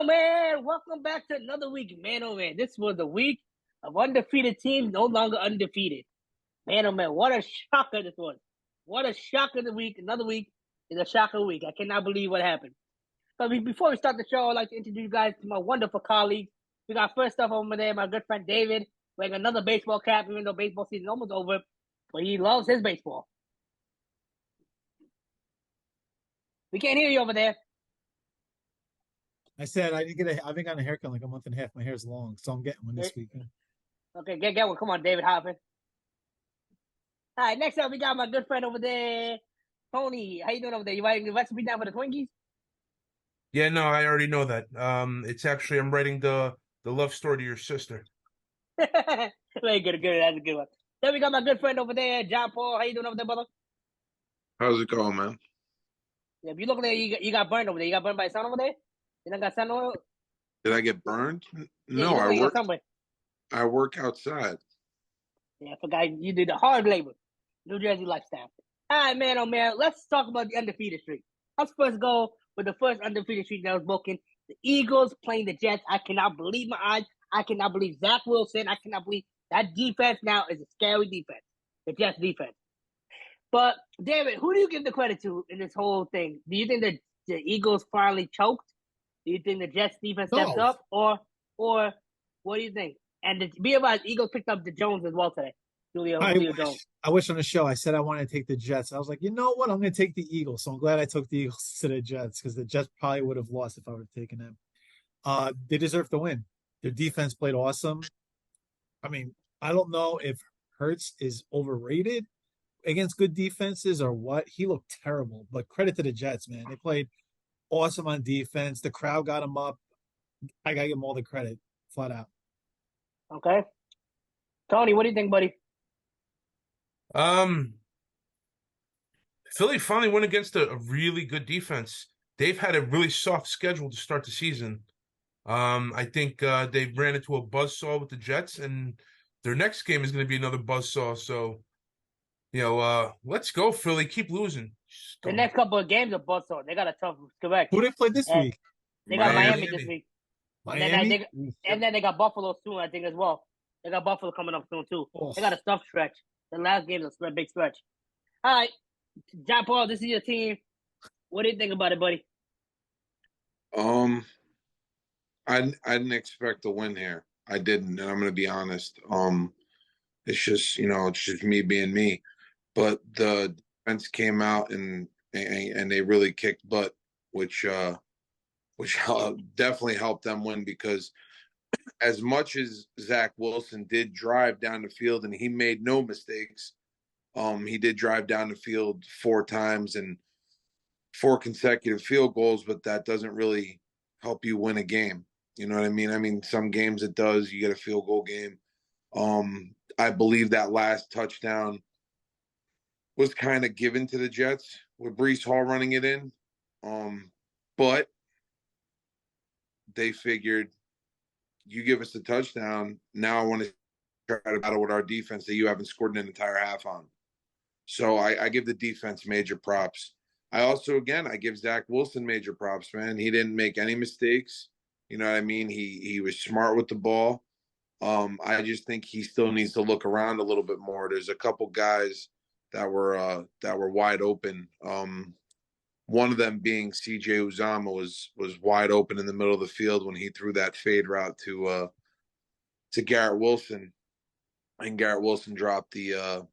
Man, welcome back to another week. Man, oh man, this was a week of undefeated teams no longer undefeated. Man, oh man, what a shocker this was. What a shocker of the week. Another week is a shocker week. I cannot believe what happened. So before we start the show, I'd like to introduce you guys to my wonderful colleagues. We got first up over there, my good friend David, wearing another baseball cap, even though baseball season is almost over, but he loves his baseball. We can't hear you over there. I said I haven't gotten a haircut in like a month and a half. My hair's long, so I'm getting one this weekend. Okay, get one. Come on, David Hoffman. All right, next up we got my good friend over there, Tony. How you doing over there? You writing the recipe down for the Twinkies? Yeah, no, I already know that. It's actually I'm writing the love story to your sister. Very good, good. That's a good one. Then we got my good friend over there, John Paul. How you doing over there, brother? How's it going, man? Yeah, if you look there, you got burned over there. You got burned by the sun over there? You don't got sun oil? Did I get burned? Yeah, No, like I work outside. Yeah, I forgot you did the hard labor. New Jersey lifestyle. All right, man, oh man. Let's talk about the undefeated streak. Let's first go with the first undefeated streak that was broken. The Eagles playing the Jets. I cannot believe my eyes. I cannot believe Zach Wilson. I cannot believe that defense now is a scary defense. The Jets defense. But David, who do you give the credit to in this whole thing? Do you think that the Eagles finally choked? Do you think the Jets defense stepped up, or what do you think? And be advised, Eagles picked up the Jones as well today. Julio Jones. I wish on the show I said I wanted to take the Jets. I was like, you know what? I'm going to take the Eagles. So I'm glad I took the Eagles instead of Jets because the Jets probably would have lost if I would have taken them. They deserve to win. Their defense played awesome. I mean, I don't know if Hurts is overrated against good defenses or what. He looked terrible, but credit to the Jets, man. They played awesome on defense. The crowd got him up. I got to give them all the credit, flat out. Okay. Tony, what do you think, buddy? Philly finally went against a really good defense. They've had a really soft schedule to start the season. I think they ran into a buzzsaw with the Jets, and their next game is going to be another buzzsaw. So, let's go, Philly. Keep losing. The next couple of games are buzzsaw. They got a tough correct. Who they played this week? They got Miami this week. Miami? And then they got Buffalo soon, I think, as well. They got Buffalo coming up soon, too. Oh. They got a tough stretch. The last game is a big stretch. All right. John Paul, this is your team. What do you think about it, buddy? I didn't expect to win here. I didn't, and I'm going to be honest. It's just, it's just me being me. But the defense came out and they really kicked butt, which definitely helped them win because as much as Zach Wilson did drive down the field and he made no mistakes, he did drive down the field 4 times and 4 consecutive field goals, but that doesn't really help you win a game. You know what I mean? I mean, some games it does. You get a field goal game. I believe that last touchdown was kind of given to the Jets with Breece Hall running it in. But they figured, you give us the touchdown, now I want to try to battle with our defense that you haven't scored an entire half on. So I give the defense major props. I also, again, I give Zach Wilson major props, man. He didn't make any mistakes. You know what I mean? He was smart with the ball. I just think he still needs to look around a little bit more. There's a couple guys that were wide open. One of them being C.J. Uzama was wide open in the middle of the field when he threw that fade route to Garrett Wilson, and Garrett Wilson dropped the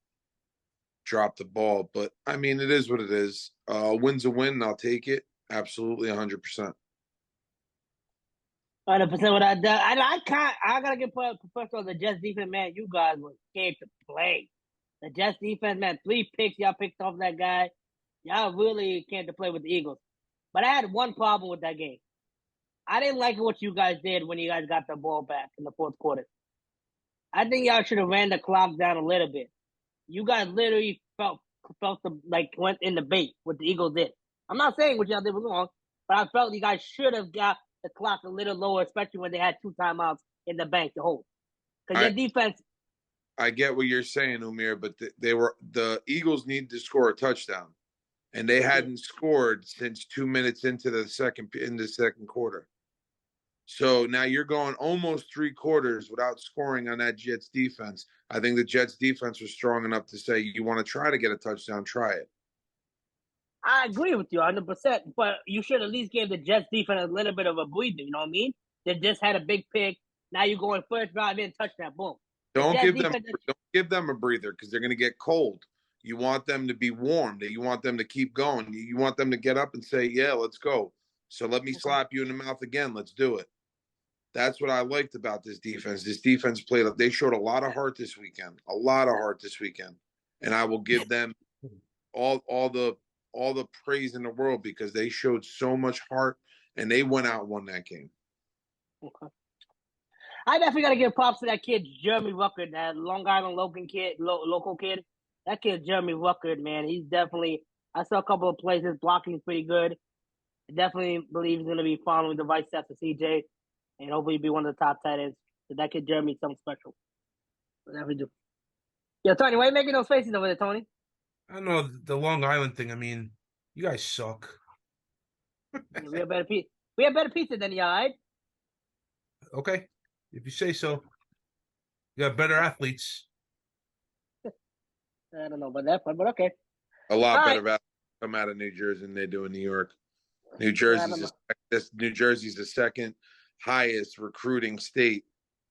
ball. But I mean, it is what it is. Win's a win. I'll take it. Absolutely, 100%. 100% what I done. I gotta give professional the Jets defense, man. You guys were scared to play. The Jets defense, man, 3 picks. Y'all picked off that guy. Y'all really came to play with the Eagles. But I had one problem with that game. I didn't like what you guys did when you guys got the ball back in the 4th quarter. I think y'all should have ran the clock down a little bit. You guys literally felt went in the bait what the Eagles did. I'm not saying what y'all did was wrong, but I felt you guys should have got the clock a little lower, especially when they had 2 timeouts in the bank to hold. Because your defense. I get what you're saying, Umir, but the Eagles need to score a touchdown, and they hadn't scored since 2 minutes into the second quarter. So now you're going almost 3/4 without scoring on that Jets defense. I think the Jets defense was strong enough to say, you want to try to get a touchdown, try it. I agree with you 100%, but you should at least give the Jets defense a little bit of a breather. You know what I mean? They just had a big pick. Now you're going first drive in, touchdown, boom. Don't give them a breather because they're going to get cold. You want them to be warm. You want them to keep going. You want them to get up and say, yeah, let's go. So let me slap you in the mouth again. Let's do it. That's what I liked about this defense. This defense they showed a lot of heart this weekend. A lot of heart this weekend. And I will give them all the praise in the world because they showed so much heart and they went out and won that game. Okay. I definitely got to give props to that kid, Jeremy Rucker, that Long Island local kid. That kid, Jeremy Rucker, man, he's definitely – I saw a couple of places. Blocking is pretty good. I definitely believe he's going to be following the right steps of CJ and hopefully be one of the top tight ends. So that kid, Jeremy, is something special. Whatever do. Yo, Tony, why are you making those faces over there, Tony? I don't know, the Long Island thing. I mean, you guys suck. We have better pizza. We have better pizza than you, all right? Okay, if you say so. You got better athletes. I don't know about that, but okay. A lot better athletes come out of New Jersey than they do in New York. New Jersey's the second highest recruiting state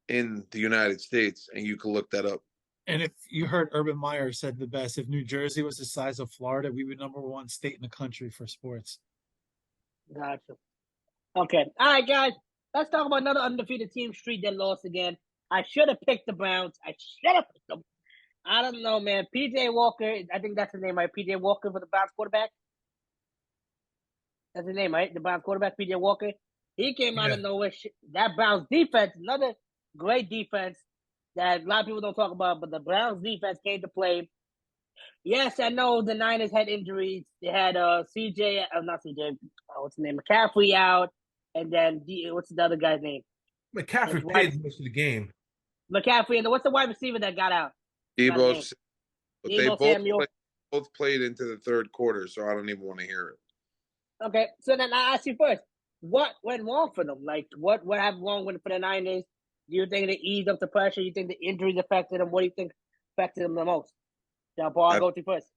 in the United States, and you can look that up. And if you heard Urban Meyer said the best, if New Jersey was the size of Florida, we would #1 state in the country for sports. Gotcha. Okay. All right, guys. Let's talk about another undefeated team, Street, that lost again. I should have picked the Browns. I should have picked them. I don't know, man. P.J. Walker, I think that's his name, right? P.J. Walker for the Browns quarterback. That's his name, right? The Browns quarterback, P.J. Walker. He came out of nowhere. That Browns defense, another great defense that a lot of people don't talk about, but the Browns defense came to play. Yes, I know the Niners had injuries. They had not CJ, what's his name? McCaffrey out. And then, what's the other guy's name? McCaffrey played most of the game. McCaffrey, and what's the wide receiver that got out? Debo, but they both played into the third quarter, so I don't even want to hear it. Okay, so then I ask you first, what went wrong for them? Like, what happened wrong for the Niners? Do you think they eased up the pressure? Do you think the injuries affected them? What do you think affected them the most? Now, Paul, I'll go to you first.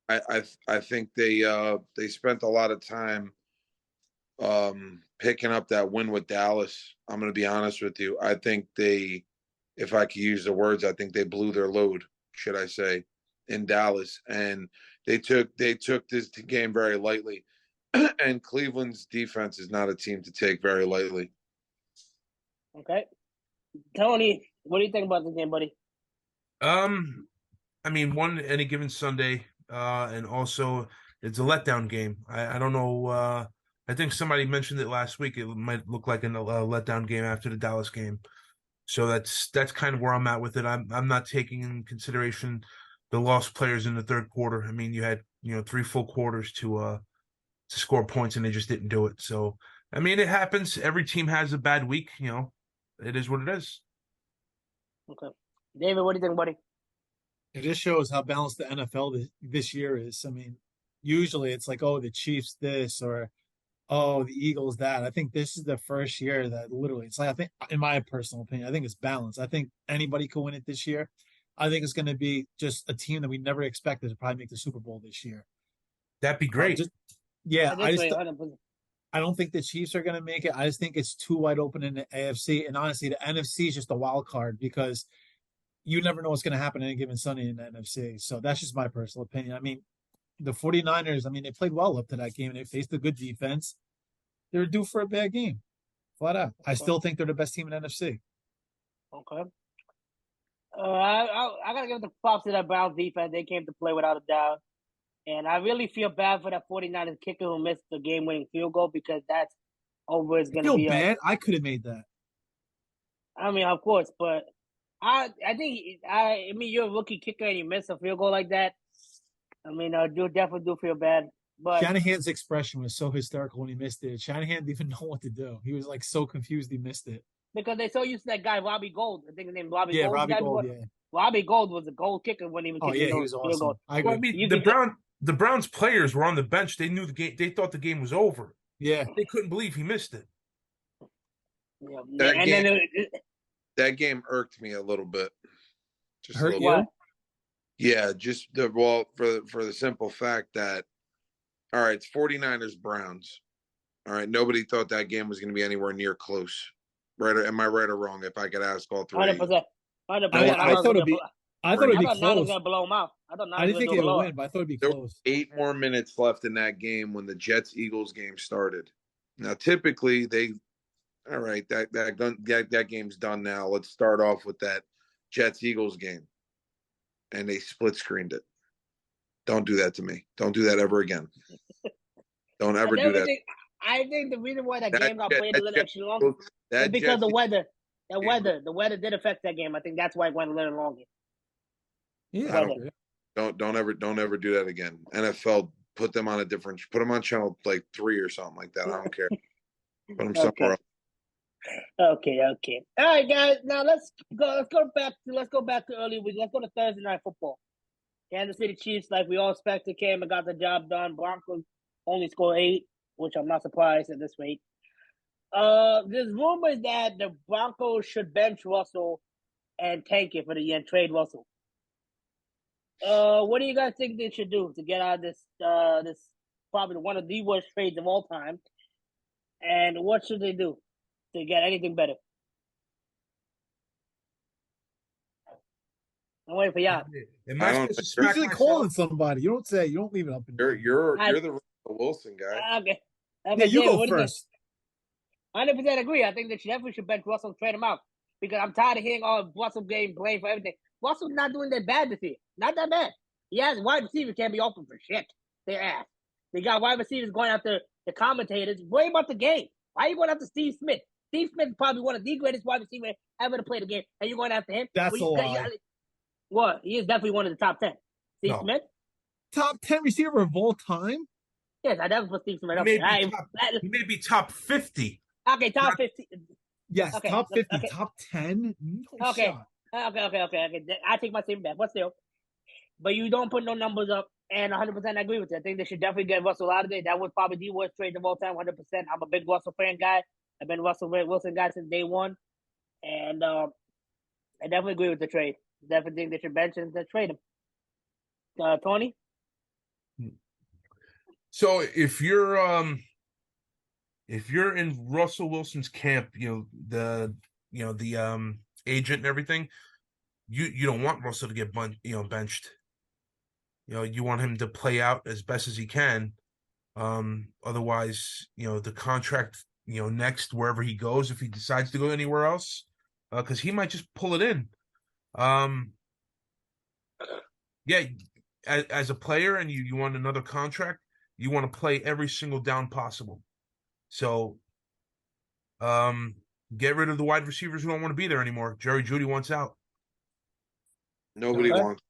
I think they spent a lot of time picking up that win with Dallas. I'm going to be honest with you. I think if I could use the words, I think they blew their load, should I say, in Dallas. And they took this game very lightly. And Cleveland's defense is not a team to take very lightly. Okay. Tony, what do you think about this game, buddy? I mean, any given Sunday, and also it's a letdown game. I don't know. I think somebody mentioned it last week. It might look like a letdown game after the Dallas game. So that's kind of where I'm at with it. I'm not taking in consideration the lost players in the third quarter. I mean, you had 3 full quarters to score points, and they just didn't do it. So I mean, it happens. Every team has a bad week. It is what it is. Okay, David, what do you think, buddy? It just shows how balanced the NFL this year is. I mean, usually it's like, oh, the Chiefs this, or oh, the Eagles that. I think this is the first year that literally it's like, I think, in my personal opinion, I think it's balanced. I think anybody could win it this year. I think it's going to be just a team that we never expected to probably make the Super Bowl this year. That'd be great. I don't think the Chiefs are going to make it. I just think it's too wide open in the AFC. And honestly, the NFC is just a wild card because you never know what's going to happen any given Sunday in the NFC. So that's just my personal opinion. I mean, the 49ers, they played well up to that game. They faced a good defense. They were due for a bad game. Flat out. Okay. I still think they're the best team in NFC. Okay. I got to give the props to that Browns defense. They came to play without a doubt. And I really feel bad for that 49ers kicker who missed the game-winning field goal because that's always going to be bad. I could have made that. I mean, of course, but I think you're a rookie kicker and you miss a field goal like that. I mean, you definitely do feel bad. But Shanahan's expression was so hysterical when he missed it. Shanahan didn't even know what to do. He was like so confused he missed it. Because they're so used to that guy, Robbie Gould. I think his name Robbie Gould. Yeah, Robbie Gould, yeah. Robbie Gould was a goal kicker when he was kicking he was awesome. goals. I mean, the Browns players were on the bench. They knew the game. They thought the game was over. Yeah. They couldn't believe he missed it. Yeah. That And game, then that game irked me a little bit. Just a Hurt little you? bit. Yeah, just for the simple fact that, all right, it's 49ers Browns. All right, nobody thought that game was going to be anywhere near close. Right? Or, am I right or wrong? If I could ask all three, 100%. 100%. I, I I thought thought it'd be. I thought it'd be Niners close. gonna blow them out. I thought I Niners didn't gonna think do they a would blowout. win, but I thought it'd be there were close. 8 more minutes left in that game when the Jets Eagles game started. Now, typically they, all right, that game's done now. Let's start off with that Jets Eagles game, and they split screened it. Don't do that to me. Don't do that ever again. Don't ever do that. I think the reason why that That game got Jet- played that a little Jet- extra long is that because Jets the weather. The game- weather did affect that game. I think that's why it went a little longer. Yeah, Right. don't ever do that again. NFL, put them on channel like 3 or something like that. I don't care. Put them somewhere else. Okay. All right, guys. Now let's go back to early week. Let's go to Thursday night football. Kansas City Chiefs, like we all expected, came and got the job done. Broncos only scored 8, which I'm not surprised at this rate. There's rumors that the Broncos should bench Russell and tank it for the year and trade Russell. What do you guys think they should do to get out of this probably one of the worst trades of all time? And what should they do to get anything better? I'm waiting for y'all. Am I I don't supposed to think- smack Usually myself? calling somebody. You don't say. You don't leave it up in. You're the Russell Wilson guy. Okay. Yeah, you David, go what do you think? first. 100% agree. I think they definitely should bench Russell and trade him out because I'm tired of hearing all Russell getting blamed for everything. Russell's not doing that bad this year. Not that bad. He has wide receivers can't be open for shit. Their ass. They got wide receivers going after the commentators. Worry about the game. Why are you going after Steve Smith? Steve Smith is probably one of the greatest wide receivers ever to play the game, and you're going after him? That's a lie. What? He is definitely one of the top 10. Steve No. Smith? Top 10 receiver of all time. Yes, I definitely put Steve Smith He up may, there. he may be top 50. Okay, top 50. Yes, Okay, top 50, okay. top 10. No Okay. shot. Okay. I take my statement back. But still. But you don't put no numbers up, and 100% I agree with you. I think they should definitely get Russell out of there. That was probably the worst trade of all time, 100%. I'm a big Russell fan guy. I've been Russell Wilson guy since day one. And I definitely agree with the trade. Definitely think they should bench and trade him. Tony? So if you're in Russell Wilson's camp, the agent and everything, you don't want Russell to get benched. You want him to play out as best as he can. Otherwise, the contract, next wherever he goes, if he decides to go anywhere else, because he might just pull it in. Yeah, as a player, and you want another contract, you want to play every single down possible. So, get rid of the wide receivers who don't want to be there anymore. Jerry Jeudy wants out. Nobody wants.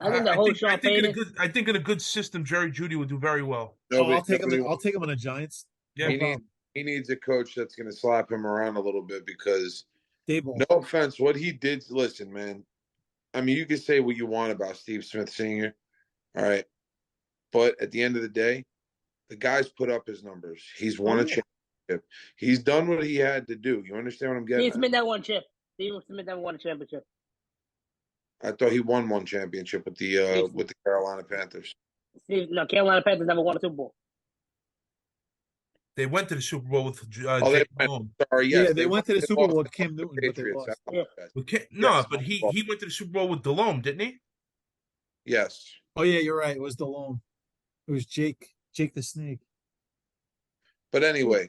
I think the whole Sean Payton. I think in a good system, Jerry Jeudy would do very well. Nobody, I'll take him. nobody I'll take him on the Giants. Yeah, he needs a coach that's going to slap him around a little bit because, Dable. no offense, what he did. Listen, man. I mean, you can say what you want about Steve Smith Sr. All right, but at the end of the day, the guy's put up his numbers. He's won a championship. He's done what he had to do. You understand what I'm getting? Steve Smith never won chip. Steve Smith never won a championship. I thought he won one championship with the Carolina Panthers. Carolina Panthers never won a Super Bowl. they went to the Super Bowl with They Jake went. Malone. Sorry, yes, Yeah, they went to the Super Bowl lost with Cam Newton, but they Patriots. lost. I apologize. No, but he went to the Super Bowl with Delhomme, didn't he? Yes. Oh yeah, you're right. It was Delhomme. It was Jake the Snake. But anyway,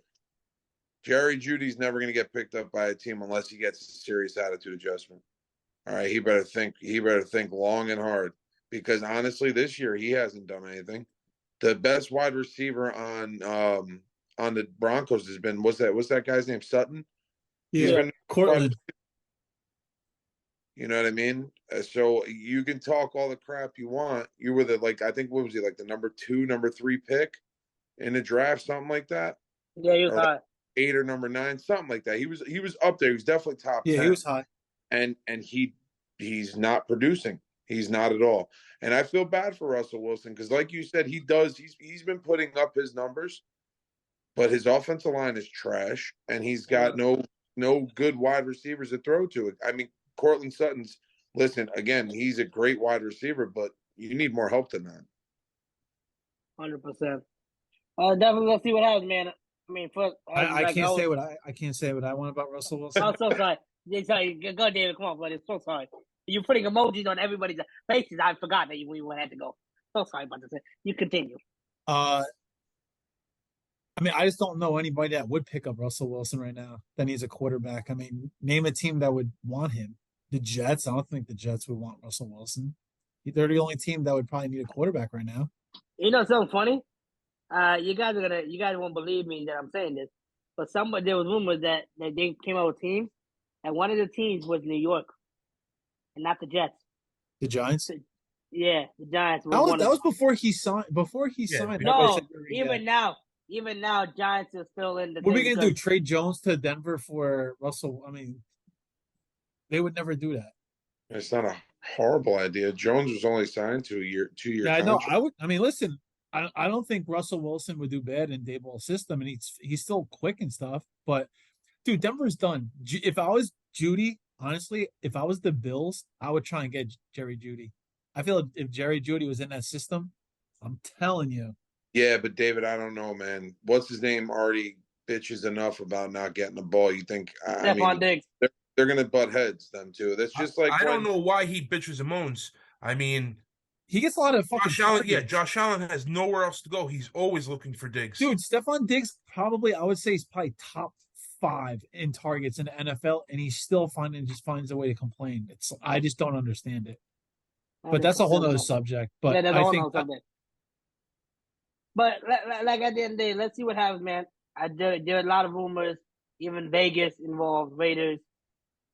Jerry Judy's never going to get picked up by a team unless he gets a serious attitude adjustment. All right, he better think long and hard because honestly, this year he hasn't done anything. The best wide receiver on the Broncos has been what's that guy's name? Sutton. Yeah, Cortland. You know what I mean? So you can talk all the crap you want. You were I think what was he the number 2, number 3 pick in the draft, something like that. Yeah, he was high. 8 or number 9, something like that. He was up there. He was definitely top 10. Yeah, he was high. And he's not producing. He's not at all. And I feel bad for Russell Wilson because, like you said, he's been putting up his numbers. but his offensive line is trash, and he's got no good wide receivers to throw to. I mean, Cortland Sutton's listen again. He's a great wide receiver, but you need more help than that. 100%. Definitely, let's see what happens, man. I mean, first, I can't say what I want about Russell Wilson. I'm so sorry. Sorry, go, David. Come on, buddy. So sorry. You're putting emojis on everybody's faces. I forgot that we had to go. So sorry about this. You continue. I mean, I just don't know anybody that would pick up Russell Wilson right now that needs a quarterback. I mean, name a team that would want him. The Jets. I don't think the Jets would want Russell Wilson. They're the only team that would probably need a quarterback right now. You know something funny? You guys won't believe me that I'm saying this, but there was rumors that they came out with teams, and one of the teams was New York, and not the Jets. The Giants. Yeah, the Giants. That was before he signed. No, even now, Giants are still in the. What are we gonna do? Trade Jones to Denver for Russell? I mean, they would never do that. It's not a horrible idea. Jones was only signed to 2-year. Yeah, I know. I mean, listen. I don't think Russell Wilson would do bad in Daboll's system, and he's still quick and stuff. But dude, Denver's done. If I was Judy, honestly, if I was the Bills, I would try and get Jerry Jeudy. I feel if Jerry Jeudy was in that system, I'm telling you. Yeah, but David, I don't know, man. What's his name already bitches enough about not getting the ball? You think? Stephon Diggs. They're going to butt heads them too. That's just like I don't know why he bitches and moans. I mean, he gets a lot of fucking Josh Allen has nowhere else to go. He's always looking for Diggs. Dude, Stephon Diggs I would say he's probably top 5 in targets in the NFL, and he still finds a way to complain. I just don't understand it. But that's a whole other subject. But that's a whole other subject. But like at the end of the day, let's see what happens, man. There are a lot of rumors, even Vegas involved, Raiders.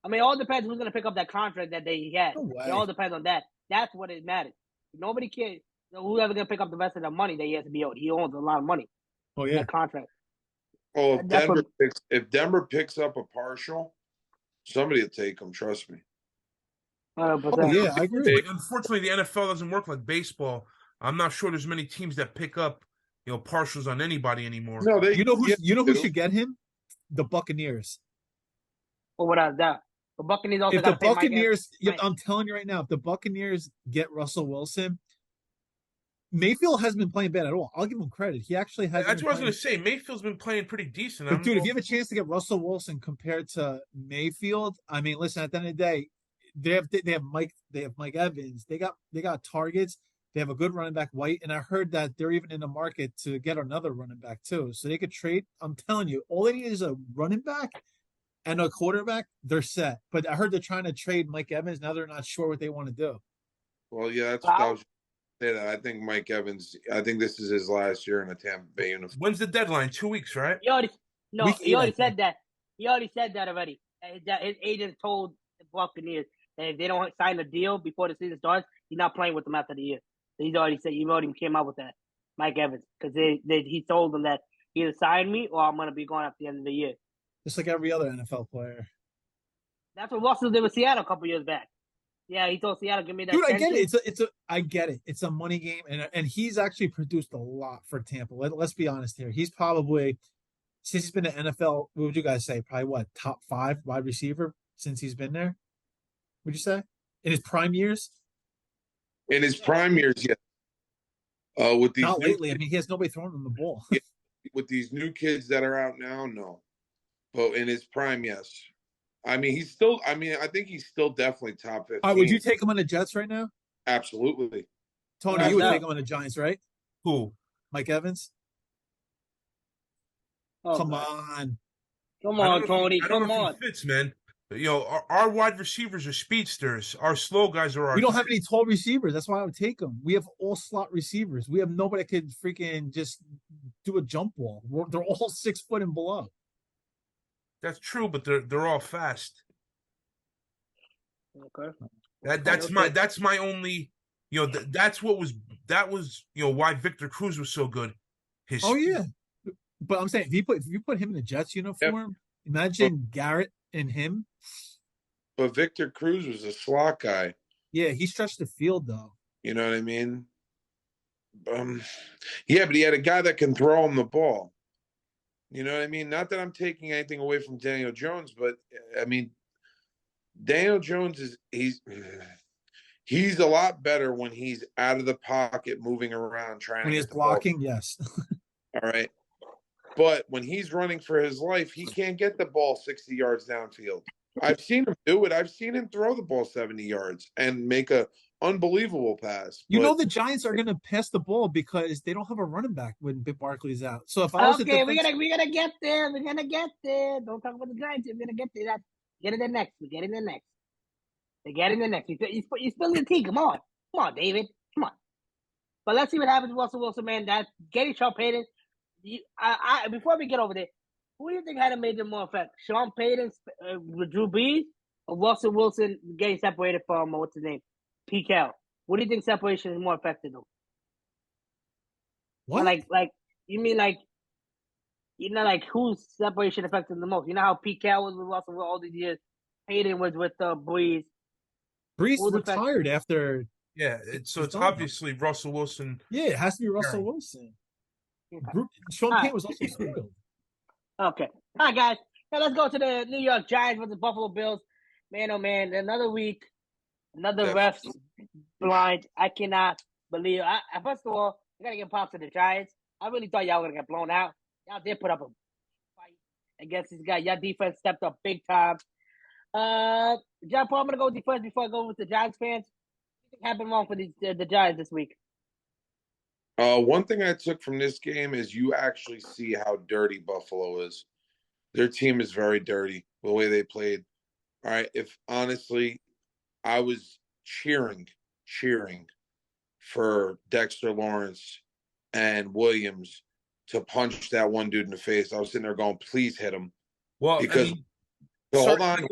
I mean, it all depends who's going to pick up that contract that they had. No way. It all depends on that. That's what it matters. Nobody cares. Whoever's going to pick up the rest of the money that he has to be owed. He owns a lot of money. Oh, yeah. That contract. Oh, if Denver picks up a partial, somebody will take him. Trust me. 100%. Oh, yeah, I agree. Unfortunately, the NFL doesn't work like baseball. I'm not sure there's many teams that pick up, partials on anybody anymore. No, you know who should get him? The Buccaneers. Well, without that, the Buccaneers also. If the Buccaneers, I'm telling you right now, if the Buccaneers get Russell Wilson, Mayfield hasn't been playing bad at all. I'll give him credit. He actually has. That's what I was going to say. Mayfield's been playing pretty decent. But dude, if you have a chance to get Russell Wilson compared to Mayfield, I mean, listen. At the end of the day, they have Mike Evans. They got targets. They have a good running back, White, and I heard that they're even in the market to get another running back too. So they could trade. I'm telling you, all they need is a running back and a quarterback. They're set. But I heard they're trying to trade Mike Evans. Now they're not sure what they want to do. Well, yeah, that's what I was saying. I think Mike Evans. I think this is his last year in a Tampa Bay uniform. When's the deadline? 2 weeks, right? He already said that. He already said that already. That his agent told the Buccaneers that if they don't sign a deal before the season starts, he's not playing with them after the year. He already came out with that, Mike Evans, because he told them that either sign me or I'm going to be gone at the end of the year. Just like every other NFL player. That's what Russell did with Seattle a couple years back. Yeah, he told Seattle, give me that. Dude, I get it. I get it. It's a money game, and he's actually produced a lot for Tampa. Let's be honest here. He's probably, since he's been in the NFL, what would you guys say? Probably top 5 wide receiver since he's been there? Would you say? In his prime years? In his prime years, yeah. With these not lately. I mean, he has nobody throwing him the ball. Yeah, with these new kids that are out now, no. But in his prime, yes. I mean, I think he's still definitely top 15. All right, would you take him on the Jets right now? Absolutely. Tony, you would take him on the Giants, right? Who? Mike Evans? Oh, come on, Tony. Come on. Fits, man. Our wide receivers are speedsters. Our slow guys are. We don't have any tall receivers. That's why I would take them. We have all slot receivers. We have nobody that could freaking just do a jump ball. They're all 6 foot and below. That's true, but they're all fast. Okay. That's my only. That was why Victor Cruz was so good. Yeah, but I'm saying if you put him in the Jets uniform, imagine Garrett and him. But Victor Cruz was a slot guy. Yeah, he stretched the field though. You know what I mean? Yeah, but he had a guy that can throw him the ball. You know what I mean? Not that I'm taking anything away from Daniel Jones, but I mean, Daniel Jones he's a lot better when he's out of the pocket, moving around, trying When to he's get the ball. blocking, yes. All right. But when he's running for his life, he can't get the ball 60 yards downfield. I've seen him do it. I've seen him throw the ball 70 yards and make a unbelievable pass. You But know the Giants are going to pass the ball because they don't have a running back when Barkley's out. So if I was Okay, we're gonna get there. We're gonna get there. Don't talk about the Giants. We're gonna get there. Get in there next. We get in there next. They get in there next. You spilling the tea. Come on, David. Come on. But let's see what happens with Russell Wilson, man. That getting Sean Payton. Before we get over there, who do you think had a major more effect? Sean Payton with Drew Brees, or Russell Wilson getting separated from what's his name, Pete Carroll? What do you think separation is more effective though? what? Like you mean like whose separation affected the most? You know how Pete Carroll was with Russell for all these years, Payton was with Brees. Brees retired after. Yeah, it's done. obviously Russell Wilson. Yeah, it has to be Russell Wilson. Sean Payton was also spoiled. Okay. All right, guys. Now let's go to the New York Giants with the Buffalo Bills. Man, oh man, another week, another refs blind. I cannot believe. First of all, I gotta give props to the Giants. I really thought y'all were gonna get blown out. Y'all did put up a fight against this guy. Y'all defense stepped up big time. John Paul, I'm gonna go defense before I go with the Giants fans. What happened wrong for the Giants this week? One thing I took from this game is you actually see how dirty Buffalo is. Their team is very dirty, the way they played. All right, if honestly, I was cheering for Dexter Lawrence and Williams to punch that one dude in the face. I was sitting there going, please hit him. Well, because hold on.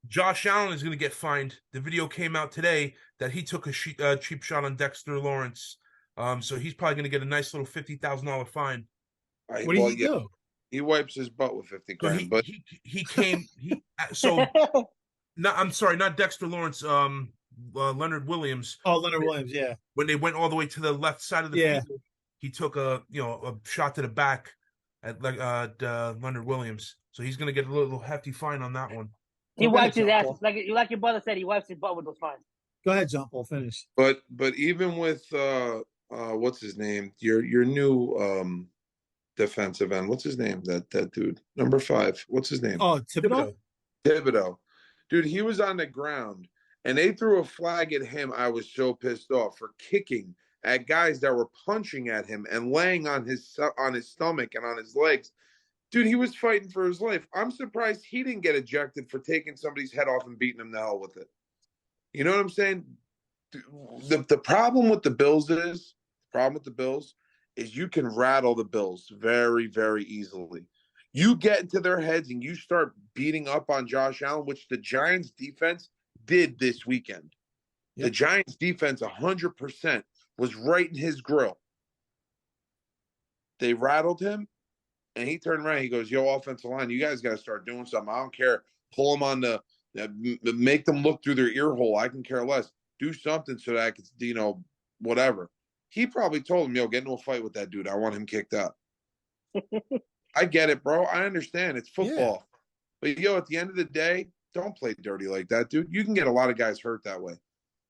Josh Allen is going to get fined. The video came out today that he took a cheap shot on Dexter Lawrence. So he's probably going to get a nice little $50,000 fine. What did he do? He wipes his butt with 50 grand. But I'm sorry, not Dexter Lawrence. Leonard Williams. Oh, Leonard Williams, yeah. When they went all the way to the left side of the field, he took a shot to the back at Leonard Williams. So he's going to get a little hefty fine on that one. He wipes his ass like your brother said. He wipes his butt with those fines. Go ahead, John Paul. Finish. But even with what's his name? Your new defensive end. What's his name? That dude, number 5. What's his name? Oh, Thibodeau. Dude, he was on the ground and they threw a flag at him. I was so pissed off for kicking at guys that were punching at him and laying on his stomach and on his legs. Dude, he was fighting for his life. I'm surprised he didn't get ejected for taking somebody's head off and beating him to hell with it. You know what I'm saying? The problem with the Bills is you can rattle the Bills very, very easily. You get into their heads and you start beating up on Josh Allen, which the Giants defense did this weekend. Yep. The Giants defense 100% was right in his grill. They rattled him and he turned around. He goes, yo, offensive line, you guys got to start doing something. I don't care. Pull them on make them look through their ear hole. I can care less. Do something so that I could, whatever. He probably told him, yo, get into a fight with that dude. I want him kicked out. I get it, bro. I understand. It's football. Yeah. But, at the end of the day, don't play dirty like that, dude. You can get a lot of guys hurt that way.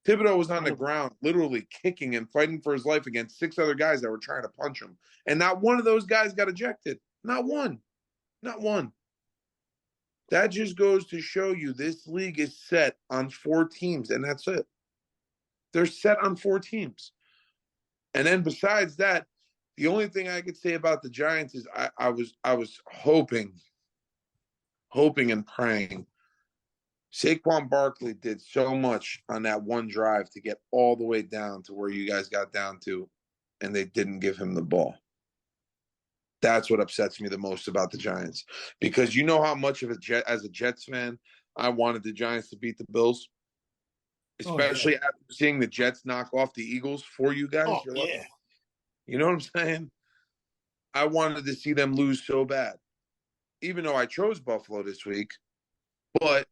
Thibodeau was on the ground, literally kicking and fighting for his life against 6 other guys that were trying to punch him. And not one of those guys got ejected. Not one. Not one. That just goes to show you this league is set on 4 teams, and that's it. They're set on 4 teams. And then besides that, the only thing I could say about the Giants is I was hoping and praying. Saquon Barkley did so much on that one drive to get all the way down to where you guys got down to, and they didn't give him the ball. That's what upsets me the most about the Giants, because you know how much of as a Jets fan, I wanted the Giants to beat the Bills, especially after seeing the Jets knock off the Eagles for you guys. Oh, yeah. You know what I'm saying? I wanted to see them lose so bad, even though I chose Buffalo this week. But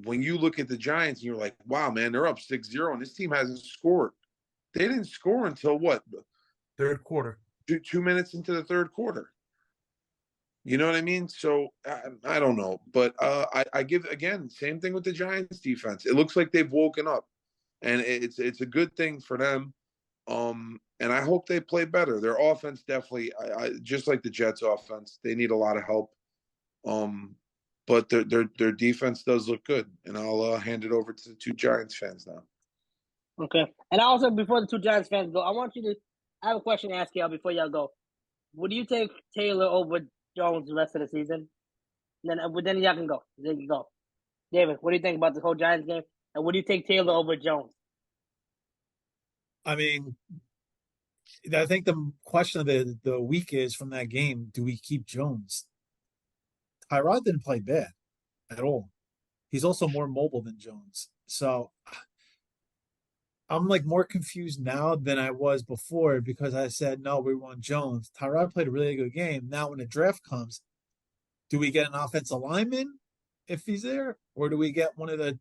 when you look at the Giants, you're like, wow, man, they're up 6-0, and this team hasn't scored. They didn't score until what? Third quarter. 2 minutes into the third quarter. You know what I mean? So I don't know, but I give again same thing with the Giants defense. It looks like they've woken up, and it's a good thing for them. And I hope they play better. Their offense definitely, just like the Jets' offense, they need a lot of help. But their defense does look good, and I'll hand it over to the two Giants fans now. Okay. And also, before the two Giants fans go, I have a question to ask y'all before y'all go. Would you take Taylor over Jones the rest of the season? Then y'all can go. Then you go. David, what do you think about the whole Giants game? And would you take Taylor over Jones? I mean, I think the question of the week is from that game: do we keep Jones? Tyrod didn't play bad at all. He's also more mobile than Jones, so I'm like more confused now than I was before because I said no, we want Jones. Tyrod played a really good game. Now, when the draft comes, do we get an offensive lineman if he's there, or do we get one of the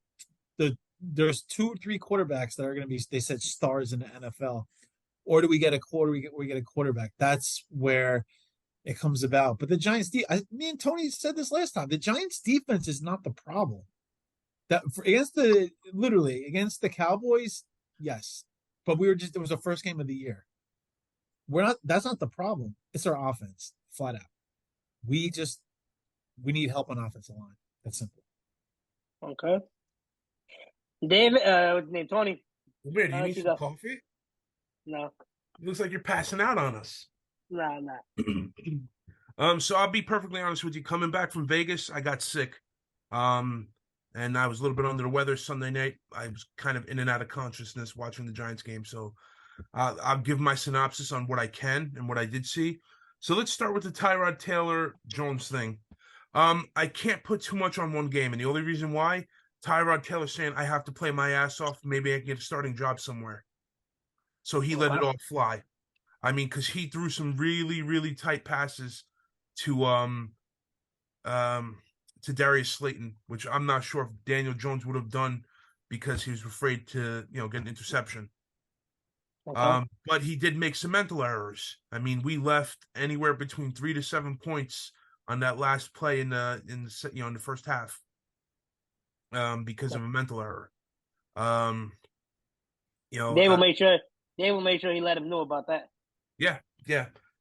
there's 2-3 quarterbacks that are going to be, they said, stars in the NFL, or do we get a quarterback? That's where it comes about. But the Giants, me and Tony said this last time. The Giants defense is not the problem. Against the Cowboys, yes, but it was the first game of the year. That's not the problem. It's our offense, flat out. We need help on offensive line. That's simple. Okay. David, what's his name? Tony. Wait, do you need some coffee? No. It looks like you're passing out on us. Nah. So I'll be perfectly honest with you. Coming back from Vegas, I got sick. And I was a little bit under the weather Sunday night. I was kind of in and out of consciousness watching the Giants game. So I'll give my synopsis on what I can and what I did see. So let's start with the Tyrod Taylor Jones thing. I can't put too much on one game, and the only reason why, Tyrod Taylor saying I have to play my ass off, maybe I can get a starting job somewhere. So he let it all fly. I mean, because he threw some really, really tight passes to Darius Slayton, which I'm not sure if Daniel Jones would have done because he was afraid to, get an interception. Okay. But he did make some mental errors. I mean, we left anywhere between 3 to 7 points on that last play in the first half, because of a mental error. They will make sure he let him know about that. Yeah.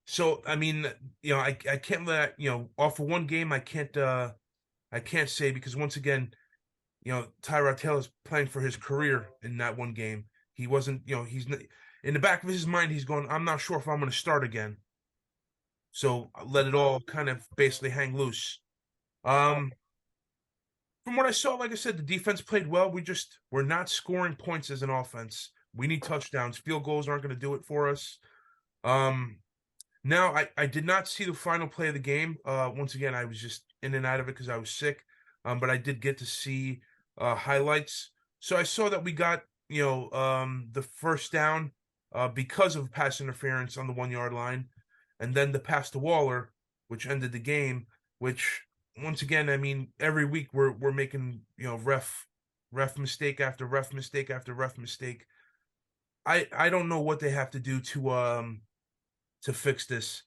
So I mean, I can't let off of one game. I can't say, because once again, Tyrod Taylor's playing for his career in that one game. He wasn't, he's in the back of his mind, he's going, I'm not sure if I'm going to start again. So let it all kind of basically hang loose. From what I saw, like I said, the defense played well. We're not scoring points as an offense. We need touchdowns. Field goals aren't going to do it for us. Now, I did not see the final play of the game. Once again, I was just in and out of it because I was sick. But I did get to see highlights. So I saw that we got, the first down because of pass interference on the 1 yard line. And then the pass to Waller, which ended the game, which, once again, I mean, every week we're making, ref mistake after ref mistake after ref mistake. I don't know what they have to do to fix this.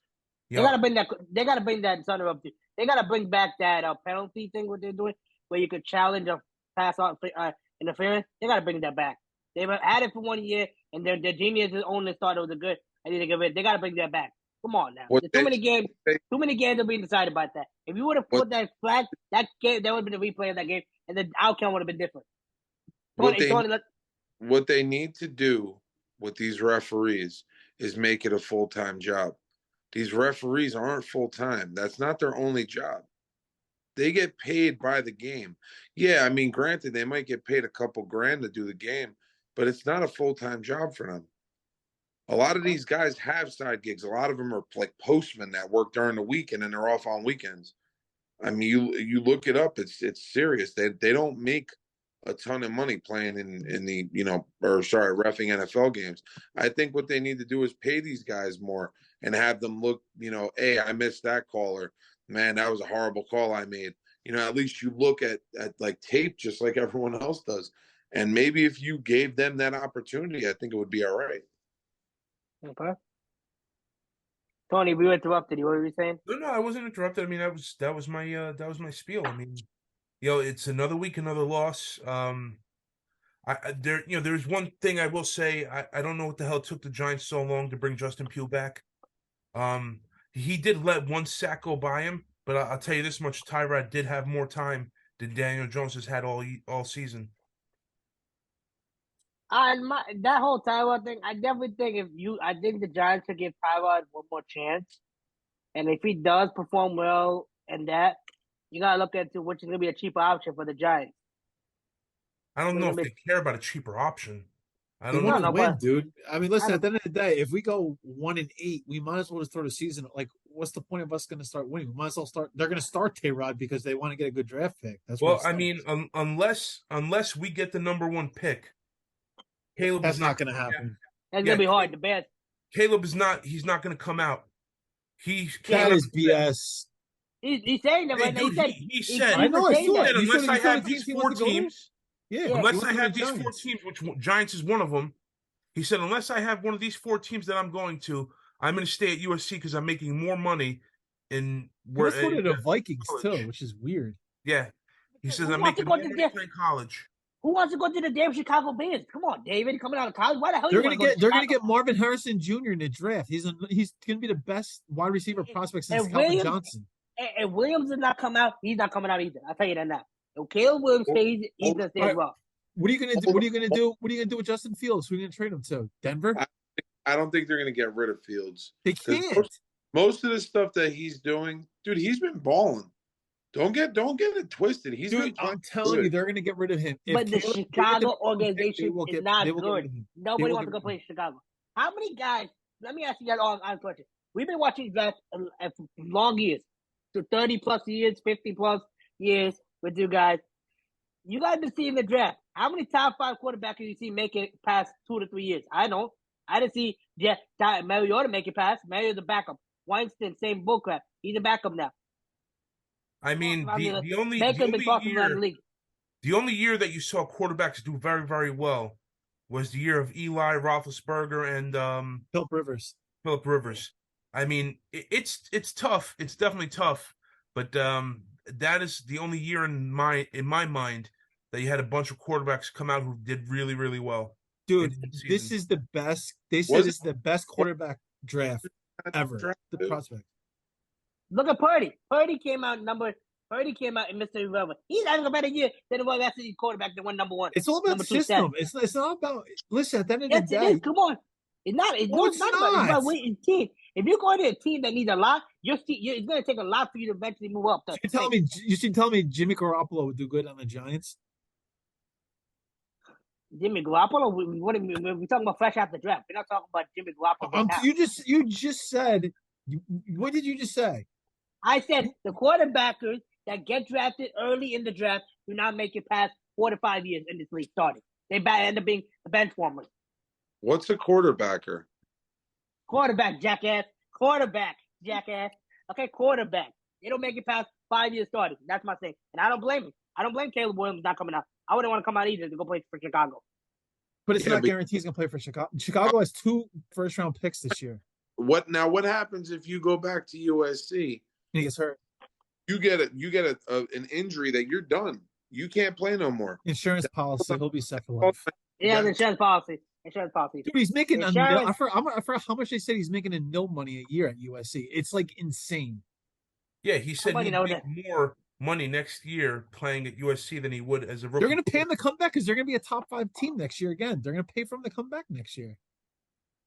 They gotta bring that son of a. They gotta bring back that penalty thing. What they're doing, where you could challenge a pass on interference. They gotta bring that back. They've had it for 1 year, and their genius owners thought it was a good. I need to give it. They gotta bring that back. Come on now. There's too many games. Too many games are being decided about that. If you would have put that flag, that game, that would have been a replay of that game, and the outcome would have been different. What they need to do with these referees is make it a full-time job. These referees aren't full-time. That's not their only job. They get paid by the game. Yeah, I mean, granted, they might get paid a couple grand to do the game, but it's not a full-time job for them. A lot of these guys have side gigs. A lot of them are like postmen that work during the week and then they're off on weekends. I mean, you look it up. It's serious. They don't make a ton of money playing in the reffing NFL games. I think what they need to do is pay these guys more and have them look, hey, I missed that call, or man, that was a horrible call I made. At least you look at like tape just like everyone else does. And maybe if you gave them that opportunity, I think it would be all right. Okay. Tony, we interrupted you. What were you saying? No, I wasn't interrupted. I mean, that was my spiel. I mean, it's another week, another loss. There's one thing I will say. I don't know what the hell it took the Giants so long to bring Justin Pugh back. He did let one sack go by him, but I'll tell you this much: Tyrod did have more time than Daniel Jones has had all season. That whole Tyrod thing, I definitely think I think the Giants should give Tyrod one more chance, and if he does perform well in that, you gotta look into which is gonna be a cheaper option for the Giants. I don't know if they care about a cheaper option. I They don't want know. to win, dude. I mean, listen, I at the end of the day, if we go 1-8, we might as well just throw the season. Like, what's the point of us going to start winning? We might as well start. They're going to start Tyrod because they want to get a good draft pick. That's Well, what I mean, unless we get the number 1 pick, Caleb that's is not going to happen. That's gonna be hard. The Bears. Caleb is not. He's not going to come out. That is BS. He's saying that right now. He said, I know. I saying saw that. it. unless I You saw have the these teams he 4 wants to go to? teams, Yeah, unless I have the these 4 Giants. teams, which Giants is one of them, he said, unless I have one of these 4 teams that I'm going to stay at USC because I'm making more money in Let's go to the Vikings too, which is weird. Yeah, he says Who I'm wants to making go more to money playing college. Who wants to go to the damn Chicago Bears? Come on, David, coming out of college. Why the hell They're you gonna want to go to they're gonna Chicago? get Marvin Harrison Jr. in the draft. He's gonna be the best wide receiver prospect since And Calvin Williams- Johnson. And Williams did not come out. He's not coming out either. I'll tell you that now. If Caleb Williams stays, he's gonna stay as well. What are you gonna do? What are you gonna do? What are you gonna do with Justin Fields? Who are you gonna trade him to? Denver? I don't think they're going to get rid of Fields. They can't. Most of the stuff that he's doing, dude, he's been balling. Don't get it twisted. I'm telling you, they're going to get rid of him. But the Chicago organization is not good. Nobody wants to go play in Chicago. How many guys? Let me ask you guys all a question. We've been watching draft for long years, so 30+ years, 50+ years with you guys. You guys been seeing the draft. How many top 5 quarterbacks do you see make it past 2 to 3 years? I don't. I didn't see Mariota make it past. Mariota's a backup. Weinstein, same bullcrap. He's a backup now. I mean, the only year that you saw quarterbacks do very, very well was the year of Eli Roethlisberger and Philip Rivers. I mean, it's tough. It's definitely tough, but that is the only year in my mind that you had a bunch of quarterbacks come out who did really, really well. Dude, this is the best. They said this is the best quarterback draft ever. The prospect. Look at Purdy. Purdy came out in Mr. Irrelevant. He's having a better year than the one that's the quarterback that won number 1. It's all about system. It's not about. Listen, at the end of the day, come on. It's not. It's not about winning team. If you go to a team that needs a lot, it's going to take a lot for you to eventually move up. You should tell me Jimmy Garoppolo would do good on the Giants. Jimmy Garoppolo? We're talking about fresh out the draft. We're not talking about Jimmy Garoppolo. You just said. What did you just say? I said the quarterbackers that get drafted early in the draft do not make it past 4 to 5 years in this league starting. They end up being the bench warmers. What's a quarterbacker? Quarterback, jackass. Okay, quarterback. They don't make it past 5 years starting. That's my thing. And I don't blame him. I don't blame Caleb Williams not coming out. I wouldn't want to come out either to go play for Chicago. But it's not guaranteed he's going to play for Chicago. Chicago has 2 first-round picks this year. What happens if you go back to USC? He gets hurt. You get an injury that you're done. You can't play no more. Insurance policy. He'll be set for life. Yeah, insurance policy. Dude, he's making I forgot how much they said he's making in no money a year at USC. It's like insane. Yeah, he said he'd make more money next year playing at USC than he would as a rookie. They're going to pay him to come back because they're going to be a top 5 team next year again. They're going to pay for him to come back next year.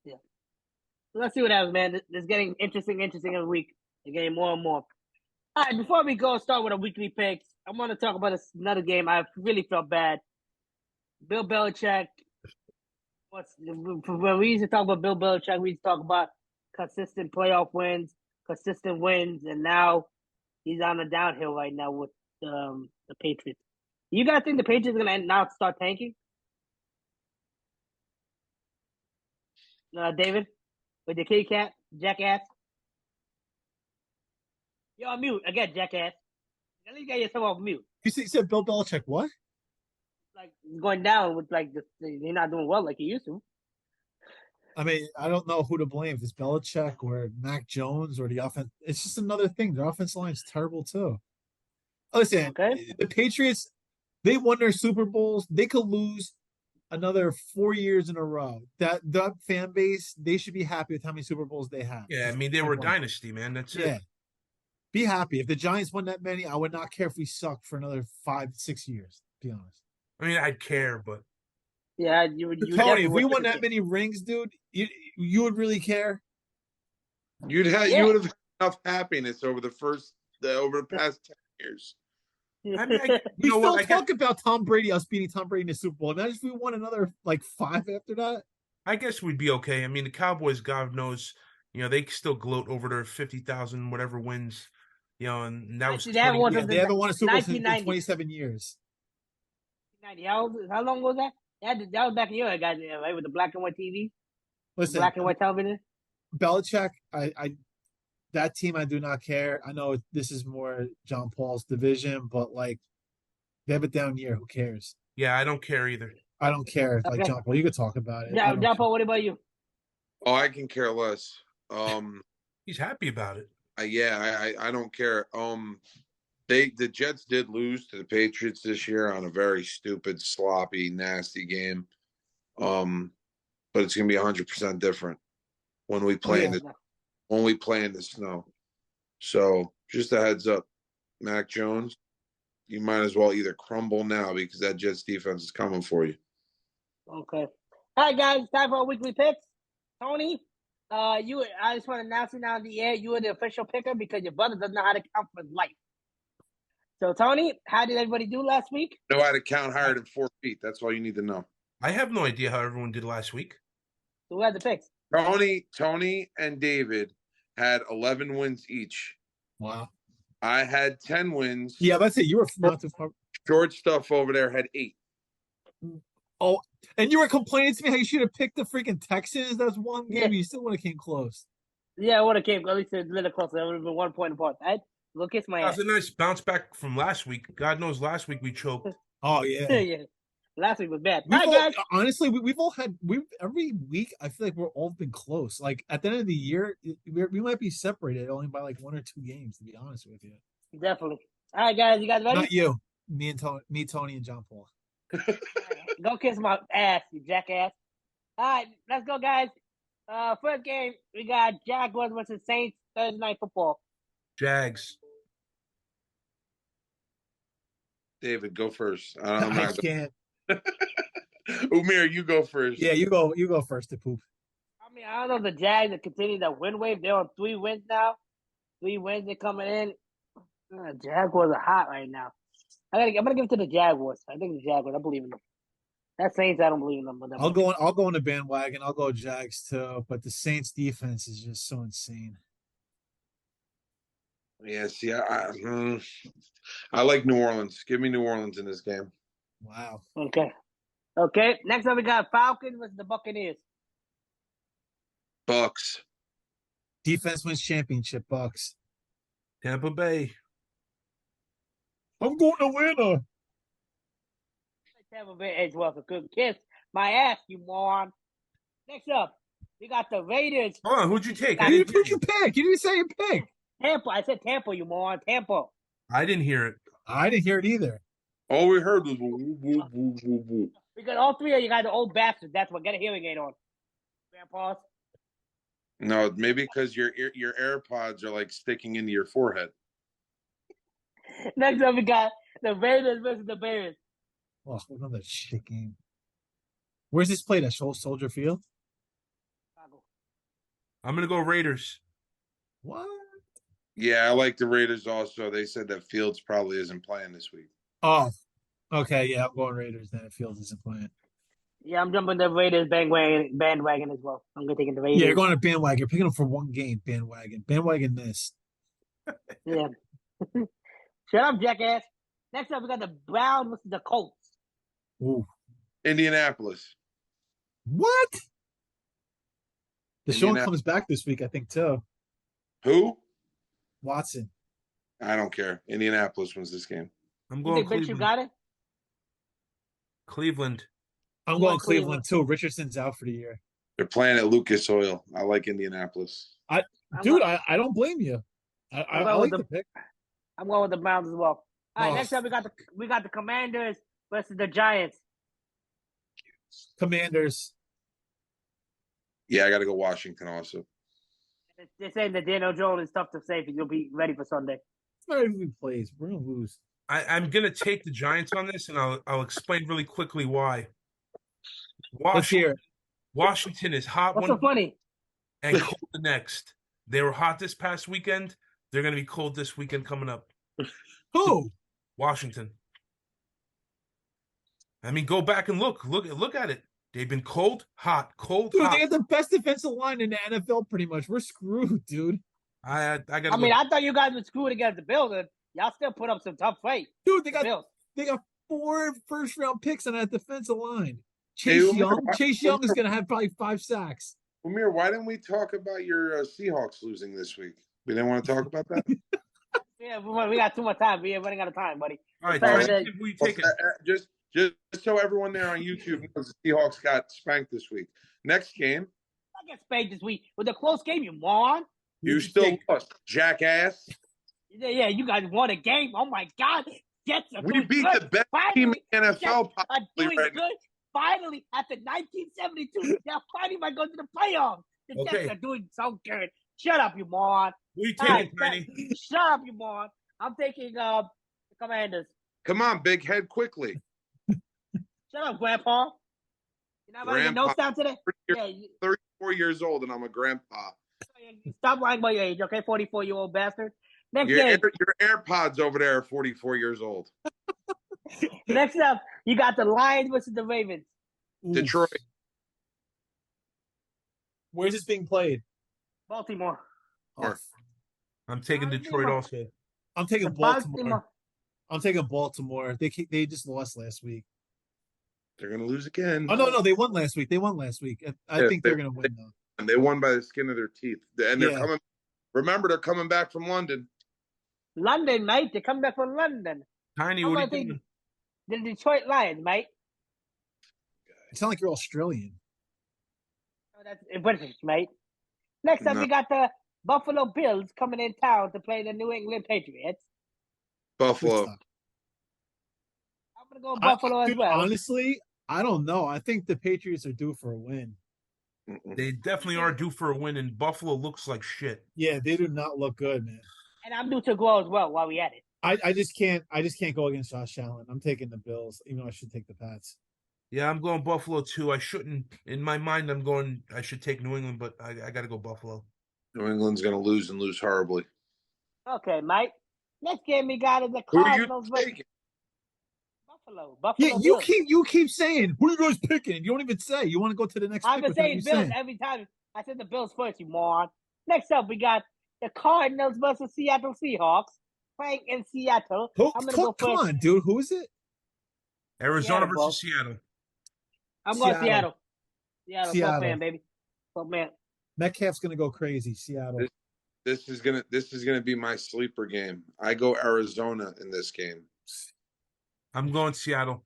Yeah. Let's see what happens, man. It's getting interesting every week. It's getting more and more. All right, before we go start with our weekly picks, I want to talk about another game. I really felt bad. Bill Belichick. When we used to talk about Bill Belichick, we used to talk about consistent playoff wins, and now he's on a downhill right now with the Patriots. You guys think the Patriots are going to now start tanking? David? With the kitty cat? Jackass? You're on mute. Again, jackass. At least get yourself off mute. You said Bill Belichick what? Like, going down with, like, he's not doing well like he used to. I mean, I don't know who to blame. If it's Belichick or Mac Jones or the offense. It's just another thing. Their offensive line is terrible too. Listen, Okay. the Patriots, they won their Super Bowls. They could lose another 4 years in a row. That fan base, they should be happy with how many Super Bowls they have. Yeah, I mean, they were a dynasty, man. That's Yeah. it. Be happy. If the Giants won that many, I would not care if we suck for another 5-6 years, to be honest. I mean, I'd care, but Yeah, you Tony, if we definitely won would. that many rings, dude, you would really care. You Yeah. would have had enough happiness over the past 10 years. I mean, We still talk about Tom Brady, us beating Tom Brady in the Super Bowl. Imagine if we won another like 5 after that. I guess we'd be okay. I mean, the Cowboys, God knows, they still gloat over their 50,000 whatever wins, and that was Actually, that 20 was Yeah, they haven't won a Super Bowl since 1990. 27 years. How long was that? That was back in your guys, right? With the black and white TV, Listen, black and white television. Belichick, that team, I do not care. I know this is more John Paul's division, but like they have a down year. Who cares? Yeah, I don't care either. I don't care. Like Okay. John Paul, you could talk about it. John Paul, what about you? Oh, I can care less. He's happy about it. I don't care. The Jets did lose to the Patriots this year on a very stupid, sloppy, nasty game. But it's gonna be 100% different when we play in the snow. So just a heads up, Mac Jones, you might as well either crumble now because that Jets defense is coming for you. Okay. All right, guys, time for our weekly picks. Tony, I just want to announce it now in the air. You are the official picker because your brother doesn't know how to count for his life. So, Tony, how did everybody do last week? Know how to count higher than 4 feet. That's all you need to know. I have no idea how everyone did last week. So, who had the picks? Tony, and David had 11 wins each. Wow. I had 10 wins. Yeah, that's it. You were not too far. Short stuff over there had 8. Oh, and you were complaining to me how you should have picked the freaking Texans. That's one game. Yeah. You still would have came close. Yeah, I would have came at least a little closer. That would have been 1 point apart. Right? Look, kiss my ass. That was a nice bounce back from last week. God knows last week we choked. Oh, yeah. Yeah. Last week was bad. Honestly, we've all had every week. I feel like we're all been close. Like at the end of the year, we might be separated only by like 1 or 2 games. To be honest with you, definitely. All right, guys, you guys ready? Not you, me, Tony, and John Paul. Go kiss my ass, you jackass. All right, let's go, guys. First game we got Jaguars versus Saints Thursday night football. Jags. David, go first. I can't. Umir, you go first. Yeah, you go first to poop. I mean, I don't know the Jags that continue that win wave. They're on 3 wins now. 3 wins they're coming in. Jaguars are hot right now. I'm gonna give it to the Jaguars. I think the Jaguars. I believe in them. That Saints, I don't believe in them. I'll go on the bandwagon. I'll go Jags too. But the Saints defense is just so insane. Yeah, see, I like New Orleans. Give me New Orleans in this game. Wow. Okay. Next up, we got Falcons versus the Buccaneers. Bucks. Defense wins championship. Bucks. Tampa Bay. I'm going to winner. Tampa Bay as well. So good kiss my ass, you moron. Next up, we got the Raiders. Hold on, who'd you take? Who'd you pick? You didn't say you pick. Tampa. I said Tampa, you moron. Tampa. I didn't hear it. I didn't hear it either. All we heard was woo, woo, woo, woo, woo. Because all 3 of you guys are old bastards. That's what. Get a hearing aid on. Grandpas. No, maybe because your AirPods are like sticking into your forehead. Next up, we got the Raiders versus the Bears. Oh, another shit game. Where's this played at? Soldier Field? I'm going to go Raiders. What? Yeah, I like the Raiders also. They said that Fields probably isn't playing this week. Oh, okay. Yeah, I'm going Raiders then. Fields isn't playing. Yeah, I'm jumping the Raiders bandwagon as well. I'm going to take the Raiders. Yeah, you're going to bandwagon. You're picking them for 1 game, bandwagon. Bandwagon this. Yeah. Shut up, jackass. Next up, we got the Browns versus the Colts. Ooh. Indianapolis. What? Deshaun comes back this week, I think, too. Who? Watson. I don't care. Indianapolis wins this game. I'm going Cleveland. You got it? Cleveland. I'm going Cleveland, too. Richardson's out for the year. They're playing at Lucas Oil. I like Indianapolis. I don't blame you. I like the pick. I'm going with the Browns as well. All right, Oh. next up we got the Commanders versus the Giants. Commanders. Yeah, I got to go Washington also. They're saying that Daniel Jones is tough to save, and you'll be ready for Sunday. It's not even who he plays. We're gonna lose. I'm gonna take the Giants on this, and I'll explain really quickly why. Let's hear. Washington is hot What's one so funny? and cold the next. They were hot this past weekend. They're gonna be cold this weekend coming up. Who? Washington. I mean, go back and look at it. They've been cold, hot, cold, Dude, hot. they got the best defensive line in the NFL. Pretty much, we're screwed, dude. I got. I mean, I thought you guys were screwed against the Bills, and y'all still put up some tough fight. Dude, they got Bills. 4 first-round picks on that defensive line. Chase Young is gonna have probably 5 sacks. Amir, why didn't we talk about your Seahawks losing this week? We didn't want to talk about that. Yeah, we got too much time. We ain't running out of time, buddy. All right, who you taking? Just so everyone there on YouTube knows, the Seahawks got spanked this week. Next game, I get spanked this week with a close game. You moron. you still lost, jackass. Yeah, you guys won a game. Oh my God, Jets are We doing beat good. the best Finally, team in the NFL. Jets are doing right good. Finally, after 1972, now finally might go to the playoffs. The Okay. Jets are doing so good. Shut up, you moron. Who you All taking, right, Tiny? Shut up, you moron. I'm taking the Commanders. Come on, big head, quickly. Shut up, Grandpa. You're not writing your notes down today? Yeah, 34 years old, and I'm a grandpa. stop lying about your age, okay, 44-year-old bastard. Next Your game. AirPods over there are 44 years old. Next up, you got the Lions versus the Ravens. Oof. Detroit. Where's this being played? Baltimore. Oh, I'm taking Detroit also. I'm taking Baltimore. Baltimore. I'm taking Baltimore. They just lost last week. They're going to lose again. Oh no, they won last week. I think they're going to win though. And they won by the skin of their teeth. And they're Yeah. coming. Remember, they're coming back from London. London, mate. They come back from London. Tiny, I'm what are gonna you take doing? the Detroit Lions, mate. You sound like you're Australian. Oh, that's British, mate. Next up, No. we got the Buffalo Bills coming in town to play the New England Patriots. Buffalo. Good stuff. I'm gonna go Buffalo as Dude, well. honestly, I don't know. I think the Patriots are due for a win. They definitely are due for a win, and Buffalo looks like shit. Yeah, they do not look good, man. And I'm due to go as well while we at it. I just can't go against Josh Allen. I'm taking the Bills, even though I should take the Pats. Yeah, I'm going Buffalo too. I shouldn't. In my mind, I should take New England, but I got to go Buffalo. New England's going to lose and lose horribly. Okay, Mike. Next game we got is the Who are Cardinals you versus taking? Buffalo. Yeah, Bills. you keep saying who are you guys picking? You don't even say. You want to go to the next I've pick been without saying you Bills saying. every time. I said the Bills first, you moron. Next up, we got the Cardinals versus Seattle Seahawks playing in Seattle. I'm gonna go Come first. on, dude. Who is it? Arizona Seattle, versus Seattle. I'm going Seattle. Seattle. Seattle. Fuck man, baby. Fuck man. Metcalf's gonna go crazy. Seattle. This is gonna be my sleeper game. I go Arizona in this game. I'm going Seattle.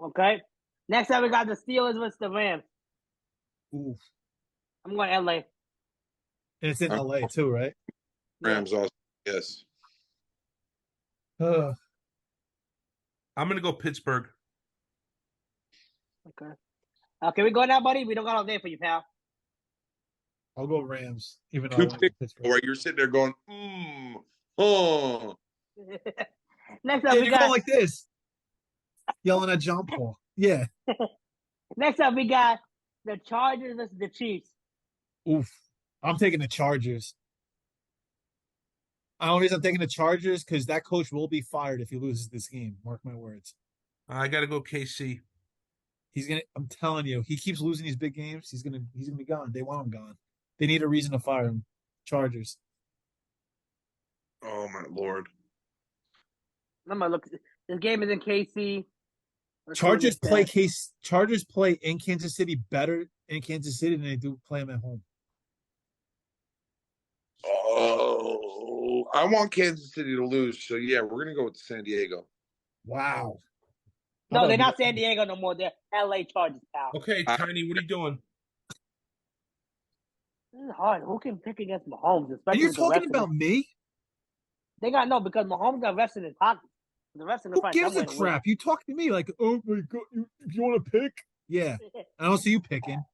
Okay. Next up, we got the Steelers versus the Rams. Oof. I'm going LA. And it's in LA too, right? Rams also, yes. Uh, I'm gonna go Pittsburgh. Okay. Okay, we go now, buddy. We don't got all day for you, pal. I'll go Rams, even though I Two want to picks, go Pittsburgh. where you're sitting there going, oh. Next up, Yeah, we you got go like this, yelling at John Paul. Yeah. next up we got the Chargers versus the Chiefs. Oof. I'm taking the Chargers. The only reason I'm taking the Chargers because that coach will be fired if he loses this game. Mark my words. I got to go KC. I'm telling you, he keeps losing these big games. He's gonna be gone. They want him gone. They need a reason to fire him. Chargers. Oh my Lord. I'm gonna look. This game is in KC. Chargers play in Kansas City better in Kansas City than they do play them at home. Oh, I want Kansas City to lose. So yeah, we're gonna go with San Diego. Wow. No, they're not San Diego no more. They're LA Chargers, pal. Okay, Tiny, what are you doing? This is hard. Who can pick against Mahomes, And especially you're with the talking refs? about me? They got no because Mahomes got refs in his pocket. The refs are gonna Who find gives some a way to crap? You talk to me like, oh my god, you want to pick? Yeah, win. I don't see you picking. I'm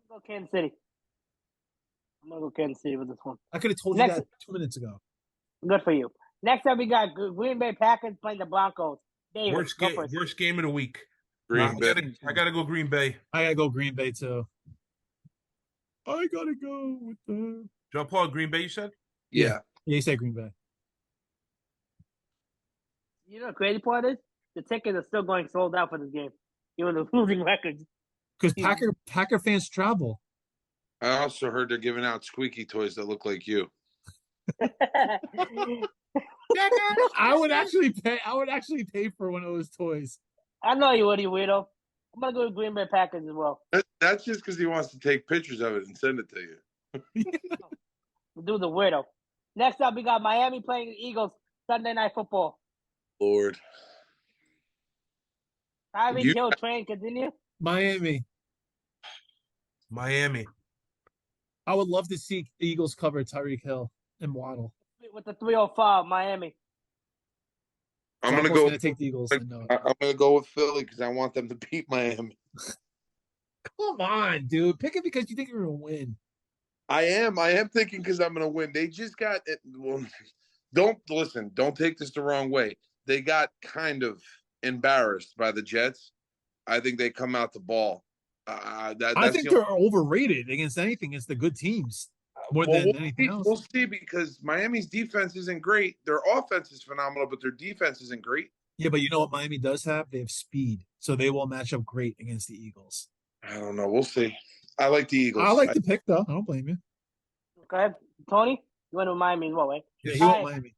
gonna go Kansas City. I'm gonna go Kansas City with this one. I could have told Next- you that 2 minutes ago. Good for you. Next up, we got Green Bay Packers playing the Broncos. David, go first. Worst game of the week. Green Bay. I gotta go Green Bay. I gotta go Green Bay too. I gotta go with the. John Paul, Green Bay, you said? Yeah. Yeah, you say Green Bay. You know the crazy part is the tickets are still going sold out for this game, even the losing records. Because Packer fans travel. I also heard they're giving out squeaky toys that look like you. I would actually pay. I would actually pay for one of those toys. I know you would, you weirdo. I'm gonna go with Green Bay Packers as well. That's just because he wants to take pictures of it and send it to you. We'll do the weirdo. Next up, we got Miami playing the Eagles Sunday Night Football. Lord. Tyreek You- Hill train continue. Miami. I would love to see Eagles cover Tyreek Hill and Waddle. With the 305, Miami. I'm John gonna Paul's go. gonna take the Eagles. I know it. I'm gonna go with Philly because I want them to beat Miami. Come on, dude. Pick it because you think you're gonna win. I am thinking because I'm gonna win. They just got it. Well, don't listen. Don't take this the wrong way. They got kind of embarrassed by the Jets. I think they come out the ball. I think they're overrated against anything. Against the good teams more than anything else. We'll see because Miami's defense isn't great. Their offense is phenomenal, but their defense isn't great. Yeah, but you know what Miami does have? They have speed, so they will match up great against the Eagles. I don't know. We'll see. I like the Eagles. I like the pick though. I don't blame you. Okay, Tony, you went with Miami as well, right? Yeah, he All went right. Miami.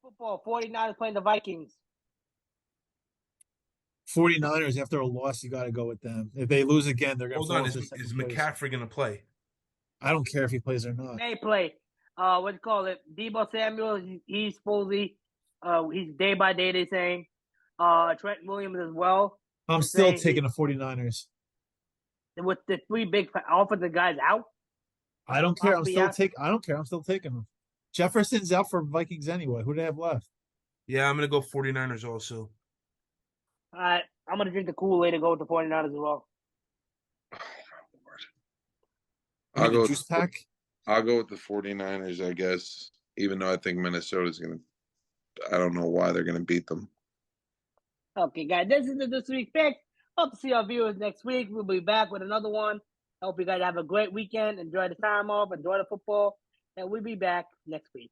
Football, 49ers playing the Vikings. 49ers, after a loss, you got to go with them. If they lose again, they're going to Hold fall on, into is second place. McCaffrey gonna play? I don't care if he plays or not. They play. What do you call it? Debo Samuel. He's supposedly. He's day by day. They saying. Trent Williams as well. I'm They're still saying taking the 49ers. with the three big offensive guys out. I don't care. Possibly out. I don't care. I'm still taking them. Jefferson's out for Vikings anyway. Who do they have left? Yeah, I'm gonna go 49ers also. All right, I'm gonna drink the Kool-Aid and go with the 49ers as well. I'll go. Juice pack. I'll go with the 49ers, I guess. Even though I think Minnesota's gonna. I don't know why they're gonna beat them. Okay, guys, this is this week's pick. Hope to see our viewers next week. We'll be back with another one. Hope you guys have a great weekend. Enjoy the time off. Enjoy the football. And we'll be back next week.